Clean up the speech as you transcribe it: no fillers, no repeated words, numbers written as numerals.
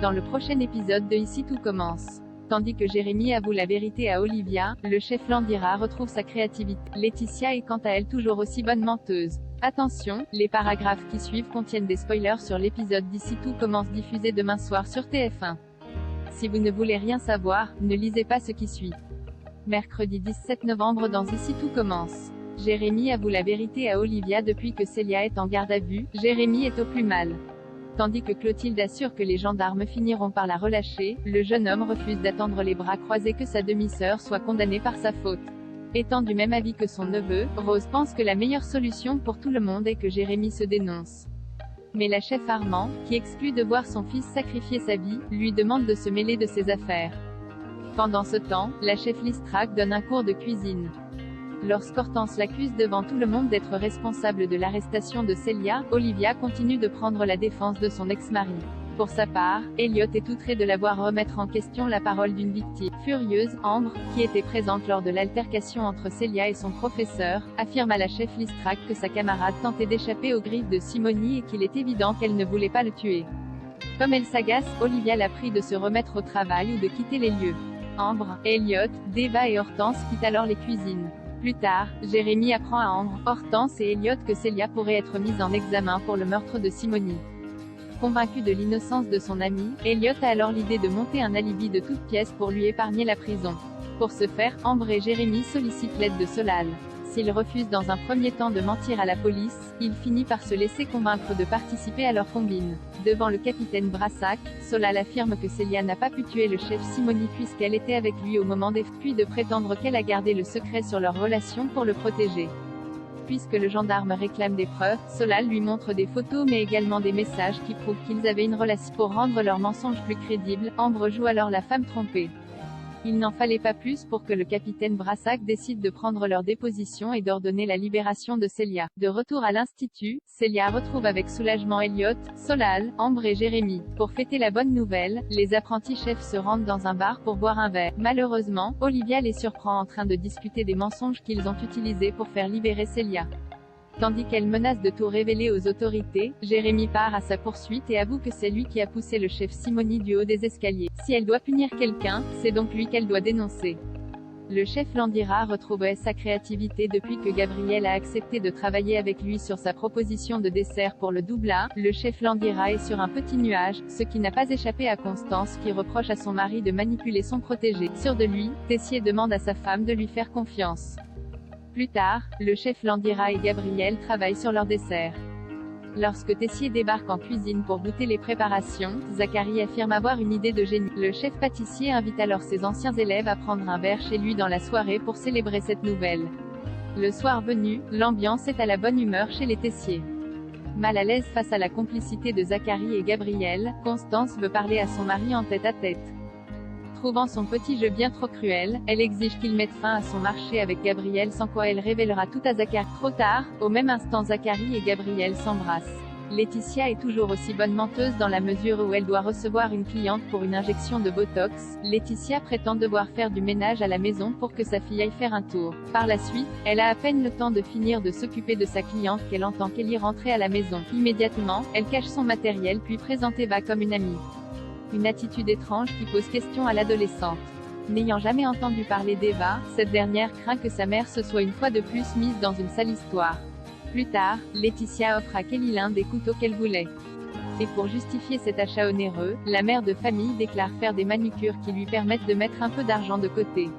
Dans le prochain épisode de Ici tout commence. Tandis que Jérémy avoue la vérité à Olivia, le chef Landira retrouve sa créativité. Laetitia est quant à elle toujours aussi bonne menteuse. Attention, les paragraphes qui suivent contiennent des spoilers sur l'épisode d'Ici tout commence diffusé demain soir sur TF1. Si vous ne voulez rien savoir, ne lisez pas ce qui suit. Mercredi 17 novembre dans Ici tout commence. Jérémy avoue la vérité à Olivia depuis que Célia est en garde à vue. Jérémy est au plus mal. Tandis que Clotilde assure que les gendarmes finiront par la relâcher, le jeune homme refuse d'attendre les bras croisés que sa demi-sœur soit condamnée par sa faute. Étant du même avis que son neveu, Rose pense que la meilleure solution pour tout le monde est que Jérémy se dénonce. Mais la chef Armand, qui exclut de voir son fils sacrifier sa vie, lui demande de se mêler de ses affaires. Pendant ce temps, la chef Listrac donne un cours de cuisine. Lorsqu'Hortense l'accuse devant tout le monde d'être responsable de l'arrestation de Célia, Olivia continue de prendre la défense de son ex-mari. Pour sa part, Elliot est outré de la voir remettre en question la parole d'une victime. Furieuse, Ambre, qui était présente lors de l'altercation entre Célia et son professeur, affirme à la chef Listrac que sa camarade tentait d'échapper aux griffes de Simony et qu'il est évident qu'elle ne voulait pas le tuer. Comme elle s'agace, Olivia la prie de se remettre au travail ou de quitter les lieux. Ambre, Elliot, Deva et Hortense quittent alors les cuisines. Plus tard, Jérémy apprend à Ambre, Hortense et Elliot que Célia pourrait être mise en examen pour le meurtre de Simony. Convaincu de l'innocence de son ami, Elliot a alors l'idée de monter un alibi de toutes pièces pour lui épargner la prison. Pour ce faire, Ambre et Jérémy sollicitent l'aide de Solal. S'il refuse dans un premier temps de mentir à la police, il finit par se laisser convaincre de participer à leur combine. Devant le capitaine Brassac, Solal affirme que Célia n'a pas pu tuer le chef Simony puisqu'elle était avec lui au moment des faits, puis de prétendre qu'elle a gardé le secret sur leur relation pour le protéger. Puisque le gendarme réclame des preuves, Solal lui montre des photos mais également des messages qui prouvent qu'ils avaient une relation. Pour rendre leur mensonge plus crédible, Ambre joue alors la femme trompée. Il n'en fallait pas plus pour que le capitaine Brassac décide de prendre leur déposition et d'ordonner la libération de Célia. De retour à l'institut, Célia retrouve avec soulagement Elliot, Solal, Ambre et Jérémy. Pour fêter la bonne nouvelle, les apprentis chefs se rendent dans un bar pour boire un verre. Malheureusement, Olivia les surprend en train de discuter des mensonges qu'ils ont utilisés pour faire libérer Célia. Tandis qu'elle menace de tout révéler aux autorités, Jérémy part à sa poursuite et avoue que c'est lui qui a poussé le chef Simony du haut des escaliers. Si elle doit punir quelqu'un, c'est donc lui qu'elle doit dénoncer. Le chef Landira retrouve sa créativité depuis que Gabriel a accepté de travailler avec lui sur sa proposition de dessert pour le double-A. Le chef Landira est sur un petit nuage, ce qui n'a pas échappé à Constance qui reproche à son mari de manipuler son protégé. Sûr de lui, Tessier demande à sa femme de lui faire confiance. Plus tard, le chef Landira et Gabriel travaillent sur leur dessert. Lorsque Tessier débarque en cuisine pour goûter les préparations, Zacharie affirme avoir une idée de génie. Le chef pâtissier invite alors ses anciens élèves à prendre un verre chez lui dans la soirée pour célébrer cette nouvelle. Le soir venu, l'ambiance est à la bonne humeur chez les Tessier. Mal à l'aise face à la complicité de Zacharie et Gabriel, Constance veut parler à son mari en tête-à-tête. Trouvant son petit jeu bien trop cruel, elle exige qu'il mette fin à son marché avec Gabriel sans quoi elle révélera tout à Zacharie. Trop tard, au même instant Zacharie et Gabriel s'embrassent. Laetitia est toujours aussi bonne menteuse dans la mesure où elle doit recevoir une cliente pour une injection de Botox. Laetitia prétend devoir faire du ménage à la maison pour que sa fille aille faire un tour. Par la suite, elle a à peine le temps de finir de s'occuper de sa cliente qu'elle entend Kelly rentrer à la maison. Immédiatement, elle cache son matériel puis présente Eva comme une amie. Une attitude étrange qui pose question à l'adolescente. N'ayant jamais entendu parler d'Eva, cette dernière craint que sa mère se soit une fois de plus mise dans une sale histoire. Plus tard, Laetitia offre à Kelly l'un des couteaux qu'elle voulait. Et pour justifier cet achat onéreux, la mère de famille déclare faire des manucures qui lui permettent de mettre un peu d'argent de côté.